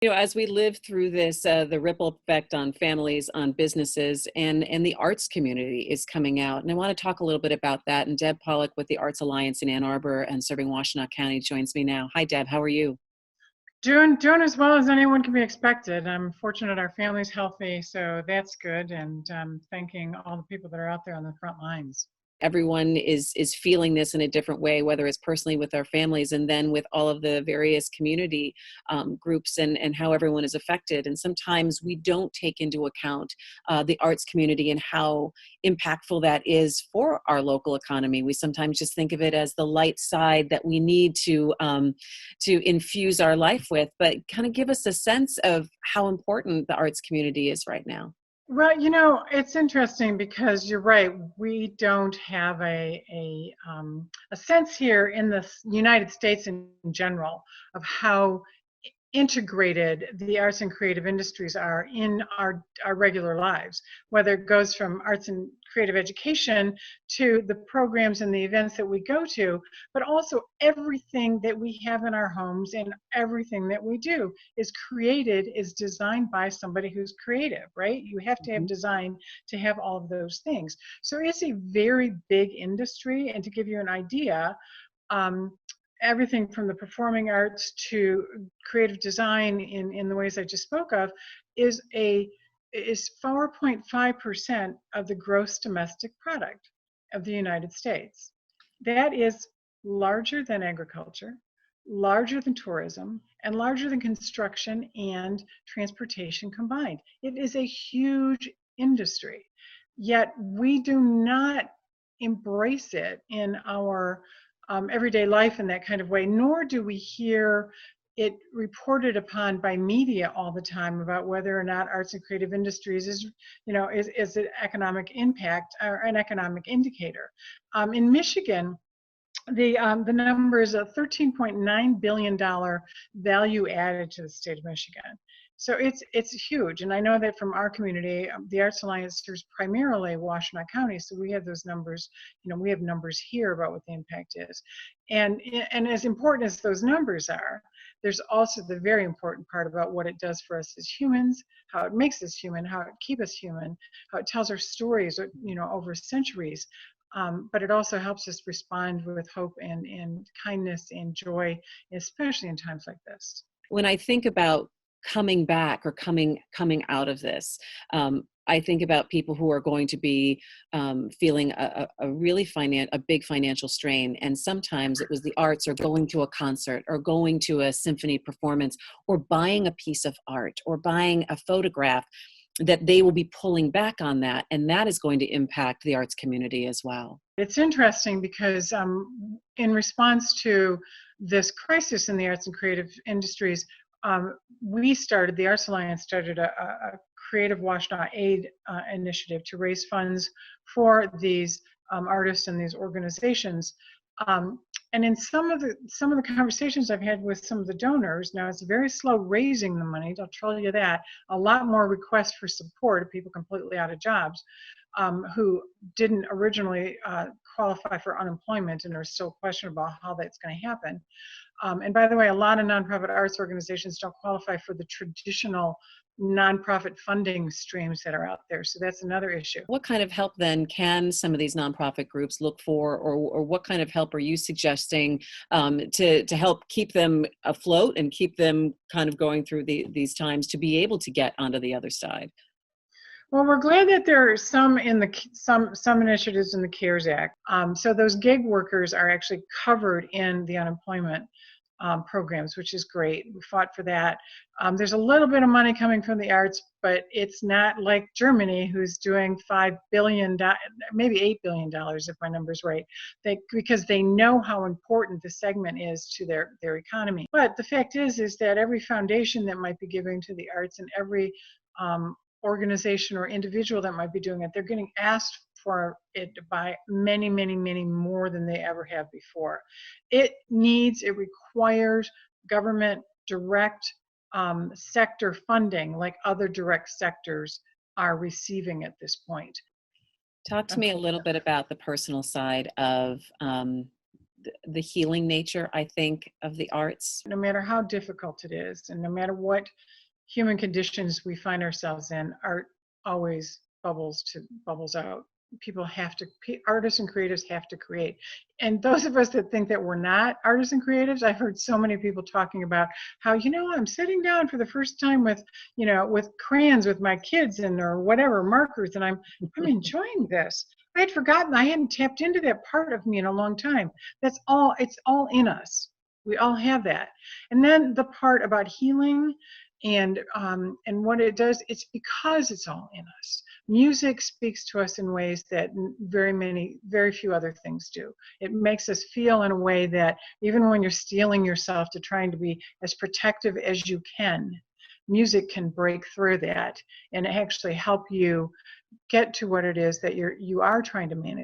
As we live through this, the ripple effect on families, on businesses, and the arts community is coming out. And I want to talk a little bit about that. And Deb Polich with the Arts Alliance in Ann Arbor and serving Washtenaw County joins me now. Hi, Deb. How are you? Doing as well as anyone can be expected. I'm fortunate our family's healthy, so that's good. And thanking all the people that are out there on the front lines. Everyone is feeling this in a different way, whether it's personally with our families and then with all of the various community groups and how everyone is affected. And sometimes we don't take into account the arts community and how impactful that is for our local economy. We sometimes just think of it as the light side that we need to infuse our life with, but kind of give us a sense of how important the arts community is right now. Well, it's interesting because you're right. We don't have a sense here in the United States in general of how integrated the arts and creative industries are in our regular lives, whether it goes from arts and creative education to the programs and the events that we go to, but also everything that we have in our homes and everything that we do is designed by somebody who's creative, right? You have to have design to have all of those things. So it's a very big industry. And to give you an idea, everything from the performing arts to creative design in the ways I just spoke of is 4.5% of the gross domestic product of the United States. That is larger than agriculture, larger than tourism, and larger than construction and transportation combined. It is a huge industry, yet we do not embrace it in our everyday life in that kind of way, nor do we hear it reported upon by media all the time about whether or not arts and creative industries is an economic impact or an economic indicator. In Michigan, the number is a $13.9 billion value added to the state of Michigan. So it's huge. And I know that from our community, the Arts Alliance serves primarily Washtenaw County. So we have those numbers, we have numbers here about what the impact is. And as important as those numbers are, there's also the very important part about what it does for us as humans, how it makes us human, how it keeps us human, how it tells our stories, over centuries. But it also helps us respond with hope and kindness and joy, especially in times like this. When I think about coming back or coming out of this, I think about people who are going to be feeling a really big financial strain. And sometimes it was the arts or going to a concert or going to a symphony performance or buying a piece of art or buying a photograph that they will be pulling back on that. And that is going to impact the arts community as well. It's interesting because in response to this crisis in the arts and creative industries, the Arts Alliance started a Creative Washtenaw Aid initiative to raise funds for these artists and these organizations. And in some of the conversations I've had with some of the donors, now it's very slow raising the money, I'll tell you that, a lot more requests for support of people completely out of jobs who didn't originally qualify for unemployment and are still questionable how that's going to happen. And by the way, a lot of nonprofit arts organizations don't qualify for the traditional nonprofit funding streams that are out there. So that's another issue. What kind of help then can some of these nonprofit groups look for, or what kind of help are you suggesting to help keep them afloat and keep them kind of going through these times to be able to get onto the other side? Well, we're glad that there are some initiatives in the CARES Act. So those gig workers are actually covered in the unemployment programs, which is great. We fought for that. There's a little bit of money coming from the arts, but it's not like Germany, who's doing $5 billion, maybe $8 billion, if my number's right, because they know how important the segment is to their economy. But the fact is that every foundation that might be giving to the arts and every organization or individual that might be doing it, they're getting asked for it by many, many, many more than they ever have before. It requires government direct sector funding like other direct sectors are receiving at this point. Talk to me a little bit about the personal side of the healing nature, I think, of the arts. No matter how difficult it is, and no matter what human conditions we find ourselves in, art always bubbles out. People have to, artists and creatives have to create. And those of us that think that we're not artists and creatives, I've heard so many people talking about how, I'm sitting down for the first time with, with crayons with my kids and or whatever markers, and I'm enjoying this. I had forgotten, I hadn't tapped into that part of me in a long time. It's all in us. We all have that. And then the part about healing and what it does, it's because it's all in us. Music speaks to us in ways that very few other things do. It makes us feel in a way that even when you're steeling yourself to trying to be as protective as you can, music can break through that and actually help you get to what it is that you are trying to manage.